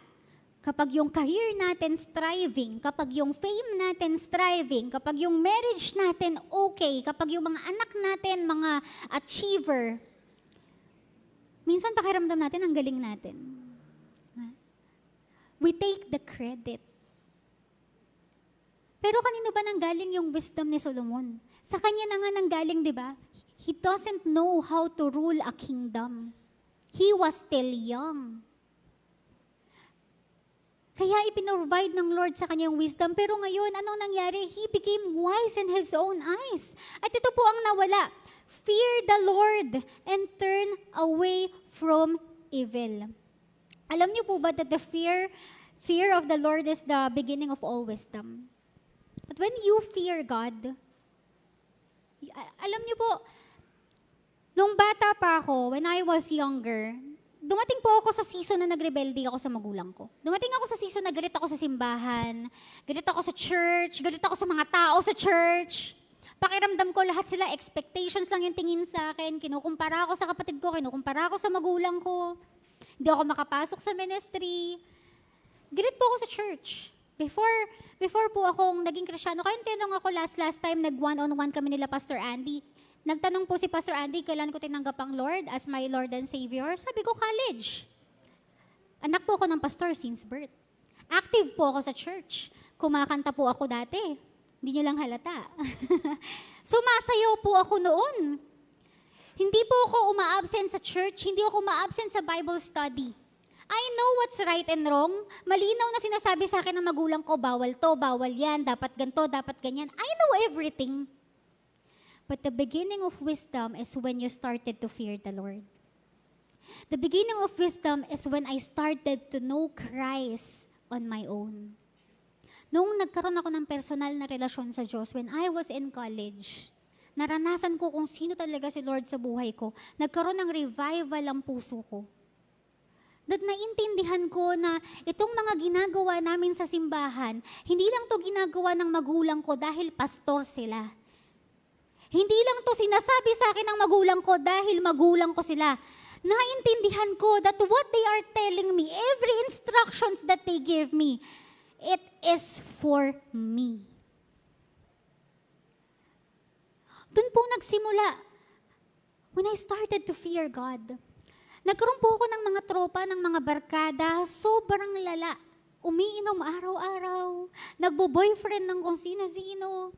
kapag yung career natin striving, kapag yung fame natin striving, kapag yung marriage natin okay, kapag yung mga anak natin mga achiever, minsan pakiramdam natin ang galing natin. We take the credit. Pero kanino ba nanggaling yung wisdom ni Solomon? Sa kanya na nga nanggaling, di ba? He doesn't know how to rule a kingdom. He was still young. Kaya ipinrovide ng Lord sa kanyang wisdom. Pero ngayon, anong nangyari? He became wise in his own eyes. At ito po ang nawala. Fear the Lord and turn away from evil. Alam niyo po ba that the fear of the Lord is the beginning of all wisdom? But when you fear God, alam niyo po, nung bata pa ako, when I was younger, dumating po ako sa season na nagrebelde ako sa magulang ko. Dumating ako sa season na galit ako sa simbahan, galit ako sa church, galit ako sa mga tao sa church. Pakiramdam ko lahat sila, expectations lang yung tingin sa akin, kinukumpara ako sa kapatid ko, kinukumpara ako sa magulang ko. Hindi ako makapasok sa ministry. Galit po ako sa church. Before po akong naging Kristyano, kaya tinanong ako last time, nag-one-on-one kami nila Pastor Andy. Nagtanong po si Pastor Andy, kailan ko tinanggap ang Lord as my Lord and Savior? Sabi ko, college. Anak po ako ng pastor since birth. Active po ako sa church. Kumakanta po ako dati. Hindi nyo lang halata. Sumasayaw po ako noon. Hindi po ako uma-absent sa church, hindi ako uma-absent sa Bible study. I know what's right and wrong. Malinaw na sinasabi sa akin ng magulang ko, bawal to, bawal yan, dapat ganto, dapat ganyan. I know everything. But the beginning of wisdom is when you started to fear the Lord. The beginning of wisdom is when I started to know Christ on my own. Noong nagkaroon ako ng personal na relasyon sa Diyos, when I was in college, naranasan ko kung sino talaga si Lord sa buhay ko. Nagkaroon ng revival ang puso ko. That naintindihan ko na itong mga ginagawa namin sa simbahan, hindi lang to ginagawa ng magulang ko dahil pastor sila. Hindi lang to sinasabi sa akin ng magulang ko dahil magulang ko sila. Naintindihan ko that what they are telling me, every instructions that they give me, it is for me. Doon po nagsimula. When I started to fear God, nagkaroon po ako ng mga tropa, ng mga barkada, sobrang lala. Umiinom araw-araw, nagbo-boyfriend ng kung sino-sino.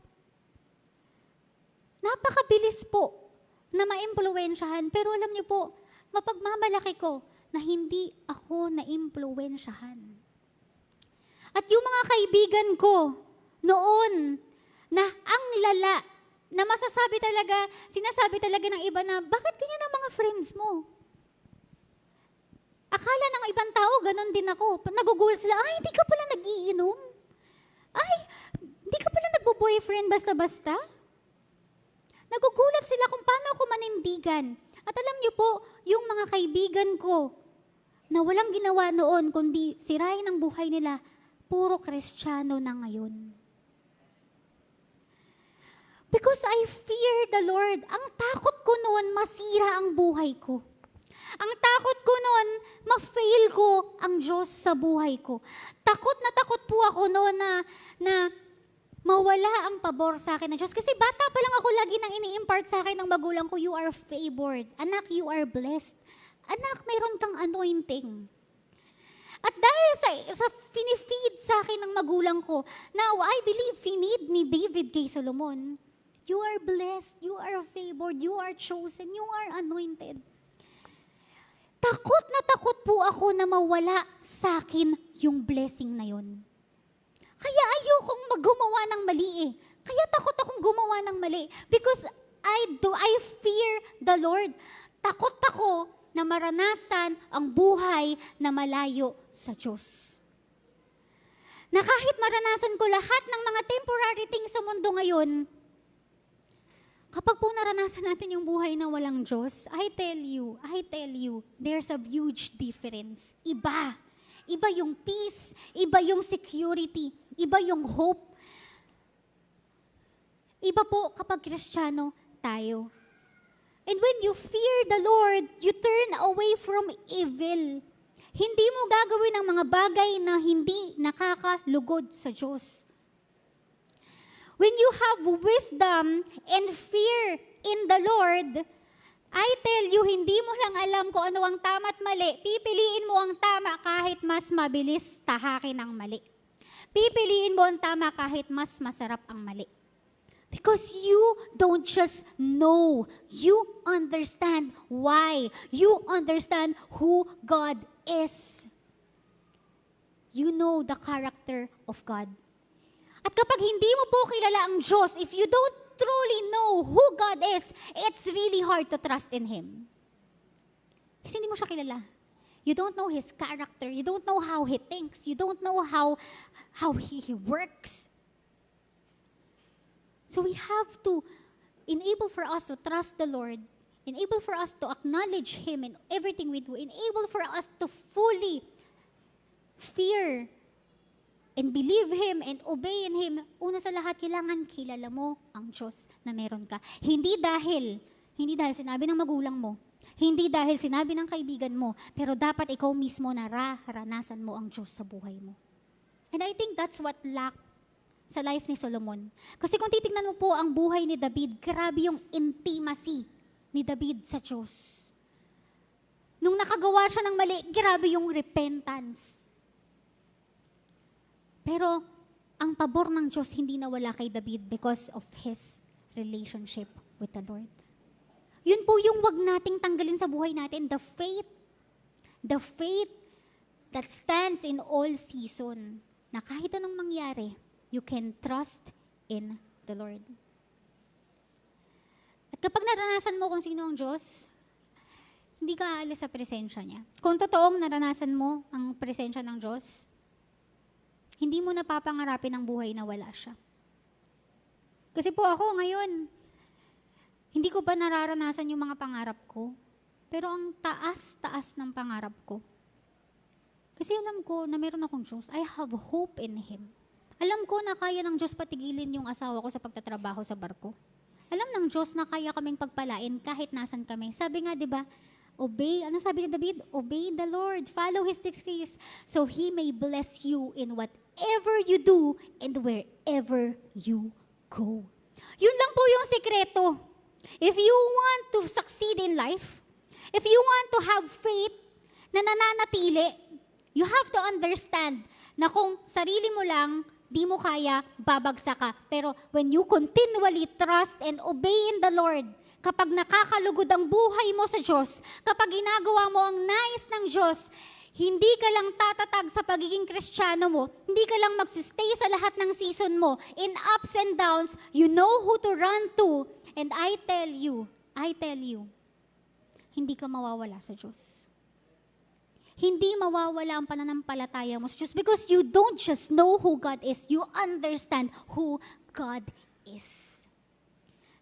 Napakabilis po na maimpluwensyahan. Pero alam niyo po, mapagmamalaki ko na hindi ako naimpluwensyahan. At yung mga kaibigan ko noon na ang lala, na sinasabi talaga ng iba na, bakit ganyan ang mga friends mo? Akala ng ibang tao, ganon din ako. Nagugulat sila, ay, hindi ka pala nag-iinom? Ay, hindi ka pala nagbo-boyfriend basta-basta? Nagugulat sila kung paano ako manindigan. At alam niyo po, yung mga kaibigan ko, na walang ginawa noon kundi sirain ang buhay nila, puro Kristiyano na ngayon. Because I fear the Lord. Ang takot ko noon, masira ang buhay ko. Ang takot ko noon, ma-fail ko ang Diyos sa buhay ko. Takot na takot po ako noon na mawala ang pabor sa akin ng Diyos. Kasi bata pa lang ako, lagi nang ini-impart sa akin ng magulang ko, you are favored. Anak, you are blessed. Anak, mayroon kang anointing. At dahil sa finifeed sa akin ng magulang ko, now I believe finid ni David kay Solomon, you are blessed, you are favored, you are chosen, you are anointed. Takot na takot po ako na mawala sa akin yung blessing na yun. Kaya ayokong gumawa ng mali eh. Kaya takot akong gumawa ng mali. Because I fear the Lord. Takot ako na maranasan ang buhay na malayo sa Diyos. Na kahit maranasan ko lahat ng mga temporary things sa mundo ngayon, kapag po naranasan natin yung buhay na walang Diyos, I tell you, there's a huge difference. Iba. Iba yung peace, iba yung security, iba yung hope. Iba po kapag Kristiyano tayo. And when you fear the Lord, you turn away from evil. Hindi mo gagawin ang mga bagay na hindi nakakalugod sa Diyos. When you have wisdom and fear in the Lord, I tell you, hindi mo lang alam kung ano ang tama at mali. Pipiliin mo ang tama kahit mas mabilis tahakin ang mali. Pipiliin mo ang tama kahit mas masarap ang mali. Because you don't just know. You understand why. You understand who God is. You know the character of God. At kapag hindi mo po kilala ang Diyos, if you don't truly know who God is, it's really hard to trust in Him. Kasi hindi mo siya kilala. You don't know His character. You don't know how He thinks. You don't know how He works. So we have to enable for us to trust the Lord, enable for us to acknowledge Him in everything we do, enable for us to fully fear and believe Him and obey in Him. Una sa lahat, kailangan kilala mo ang Diyos na meron ka. Hindi dahil sinabi ng magulang mo, hindi dahil sinabi ng kaibigan mo, pero dapat ikaw mismo naranasan mo ang Diyos sa buhay mo. And I think that's what lacked sa life ni Solomon. Kasi kung titignan mo po ang buhay ni David, grabe yung intimacy ni David sa Diyos. Nung nakagawa siya ng mali, grabe yung repentance. Pero ang pabor ng Diyos hindi nawala kay David because of his relationship with the Lord. Yun po yung wag nating tanggalin sa buhay natin, the faith that stands in all season, na kahit anong mangyari, you can trust in the Lord. At kapag naranasan mo kung sino ang Diyos, hindi ka aalis sa presensya niya. Kung totoong naranasan mo ang presensya ng Diyos, hindi mo napapangarapin ang buhay na wala siya. Kasi po ako ngayon, hindi ko pa nararanasan yung mga pangarap ko, pero ang taas-taas ng pangarap ko. Kasi alam ko na meron akong Diyos. I have hope in Him. Alam ko na kaya ng Diyos patigilin yung asawa ko sa pagtatrabaho sa barko. Alam ng Diyos na kaya kaming pagpalain kahit nasan kami. Sabi nga, di ba, obey, ano sabi ni David? Obey the Lord, follow His decrees, so He may bless you in whatever you do and wherever you go. Yun lang po yung sekreto. If you want to succeed in life, if you want to have faith na nananatili, you have to understand na kung sarili mo lang, di mo kaya, babagsak ka. Pero when you continually trust and obey in the Lord, kapag nakakalugod ang buhay mo sa Diyos, kapag ginagawa mo ang nais ng Diyos, hindi ka lang tatatag sa pagiging Kristiyano mo, hindi ka lang magsistay sa lahat ng season mo. In ups and downs, you know who to run to. And I tell you, hindi ka mawawala sa Diyos. Hindi mawawala ang pananampalataya mo sa Diyos because you don't just know who God is, you understand who God is.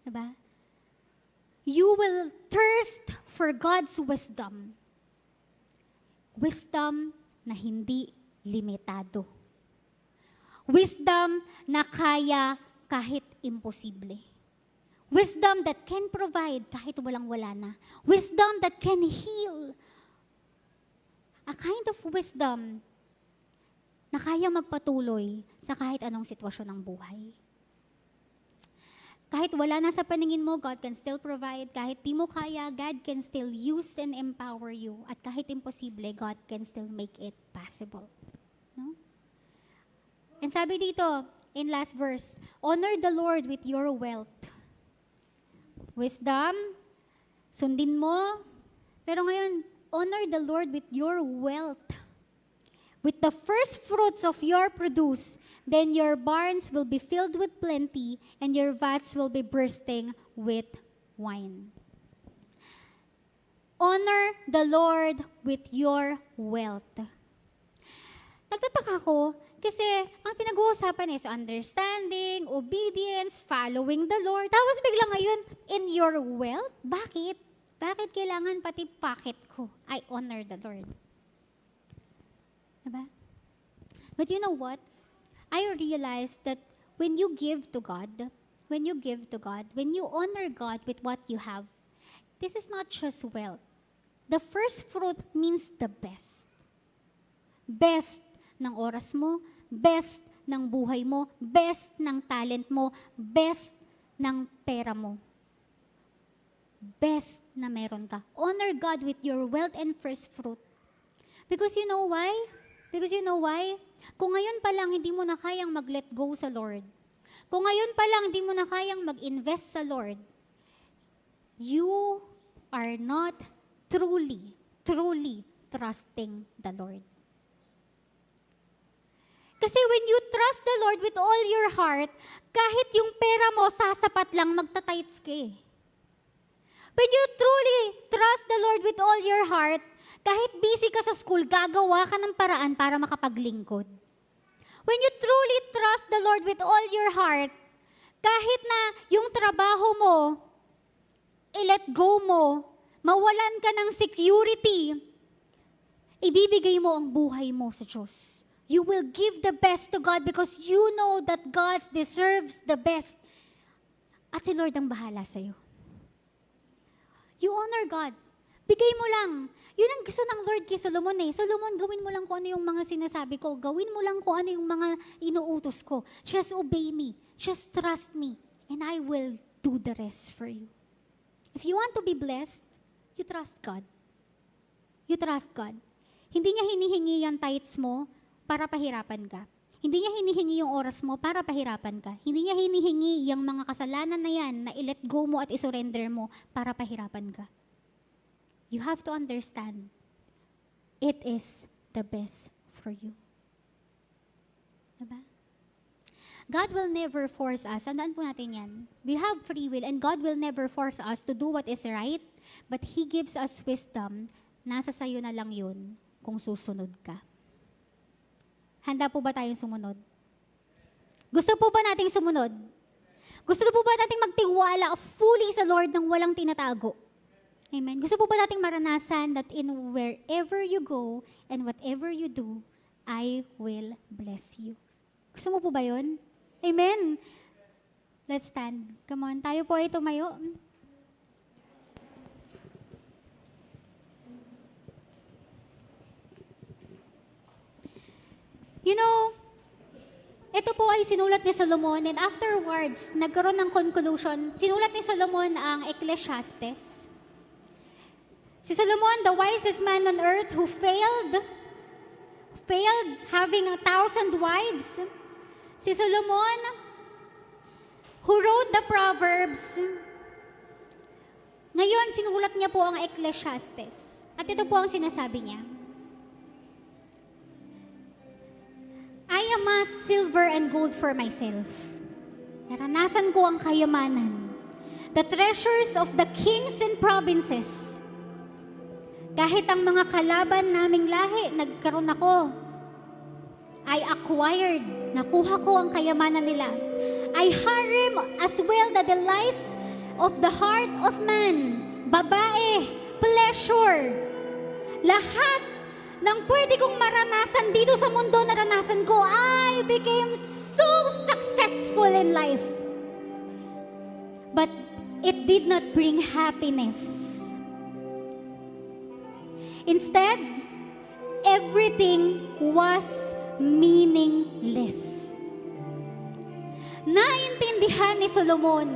Diba? You will thirst for God's wisdom. Wisdom na hindi limitado. Wisdom na kaya kahit imposible. Wisdom that can provide kahit walang-wala na. Wisdom that can heal. A kind of wisdom na kaya magpatuloy sa kahit anong sitwasyon ng buhay. Kahit wala na sa paningin mo, God can still provide. Kahit di mo kaya, God can still use and empower you. At kahit imposible, God can still make it possible. No? And sabi dito, in last verse, honor the Lord with your wealth. Wisdom, sundin mo. Pero ngayon, honor the Lord with your wealth. With the first fruits of your produce, then your barns will be filled with plenty, and your vats will be bursting with wine. Honor the Lord with your wealth. Nagtataka ko, kasi ang pinag-uusapan is understanding, obedience, following the Lord. Tapos bigla ngayon, in your wealth? Bakit? Bakit kailangan pati pocket ko? I honor the Lord. Diba? But you know what? I realized that when you give to God, when you honor God with what you have, this is not just wealth. The first fruit means the best. Best ng oras mo, best ng buhay mo, best ng talent mo, best ng pera mo. Best na meron ka. Honor God with your wealth and first fruit. Because you know why? Kung ngayon pa lang hindi mo na kayang mag-let go sa Lord, kung ngayon pa lang hindi mo na kayang mag-invest sa Lord, you are not truly trusting the Lord. Kasi when you trust the Lord with all your heart, kahit yung pera mo sasapat lang, magta-tithes ka eh. When you truly trust the Lord with all your heart, kahit busy ka sa school, gagawa ka ng paraan para makapaglingkod. When you truly trust the Lord with all your heart, kahit na yung trabaho mo, i-let go mo, mawalan ka ng security, ibibigay mo ang buhay mo sa Diyos. You will give the best to God because you know that God deserves the best. At si Lord ang bahala sa'yo. You honor God. Bigay mo lang. Yun ang gusto ng Lord kay Solomon eh. Solomon, gawin mo lang kung ano yung mga sinasabi ko. Gawin mo lang kung ano yung mga inuutos ko. Just obey me. Just trust me. And I will do the rest for you. If you want to be blessed, you trust God. You trust God. Hindi niya hinihingi yung tithes mo para pahirapan ka. Hindi niya hinihingi yung oras mo para pahirapan ka. Hindi niya hinihingi yung mga kasalanan na yan na i-let go mo at isurrender mo para pahirapan ka. You have to understand, it is the best for you. Diba? God will never force us. Tandaan po natin yan. We have free will and God will never force us to do what is right, but He gives us wisdom. Nasa sayo na lang yun kung susunod ka. Handa po ba tayong sumunod? Gusto po ba nating sumunod? Gusto po ba nating magtiwala fully sa Lord nang walang tinatago? Amen. Gusto po ba nating maranasan that in wherever you go and whatever you do, I will bless you. Gusto mo po ba yun? Amen. Let's stand. Come on, tayo po ay tumayo. You know, ito po ay sinulat ni Solomon and afterwards, nagkaroon ng conclusion. Sinulat ni Solomon ang Ecclesiastes. Si Solomon, the wisest man on earth who failed having 1,000 wives. Si Solomon, who wrote the Proverbs. Ngayon, sinulat niya po ang Ecclesiastes. At ito po ang sinasabi niya. I amassed silver and gold for myself. Naranasan ko ang kayamanan. The treasures of the kings and provinces. Kahit ang mga kalaban naming lahi, nagkaroon ako. I acquired. Nakuha ko ang kayamanan nila. I harem as well the delights of the heart of man. Babae, pleasure. Lahat ng pwede kong maranasan dito sa mundo, naranasan ko, I became so successful in life. But it did not bring happiness. Instead, everything was meaningless. Naintindihan ni Solomon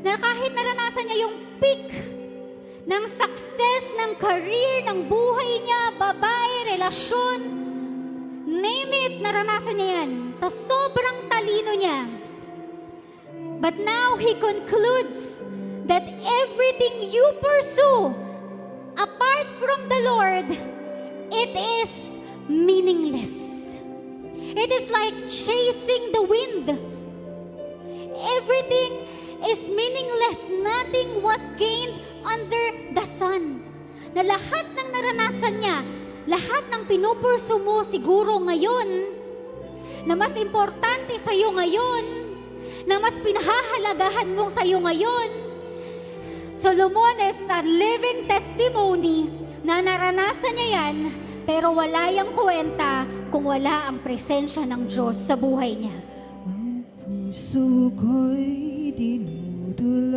na kahit naranasan niya yung peak ng success, ng career, ng buhay niya, babae, relasyon, name it, naranasan niya yan sa sobrang talino niya. But now he concludes that everything you pursue apart from the Lord, it is meaningless. It is like chasing the wind. Everything is meaningless. Nothing was gained under the sun. Na lahat ng naranasan niya, lahat ng pinupurso mo siguro ngayon, na mas importante sa iyo ngayon, na mas pinahahalagahan mo sa iyo ngayon, Solomon is a living testimony na naranasan niya yan, pero wala yang kwenta kung wala ang presensya ng Diyos sa buhay niya. Ang puso ko'y dinudula.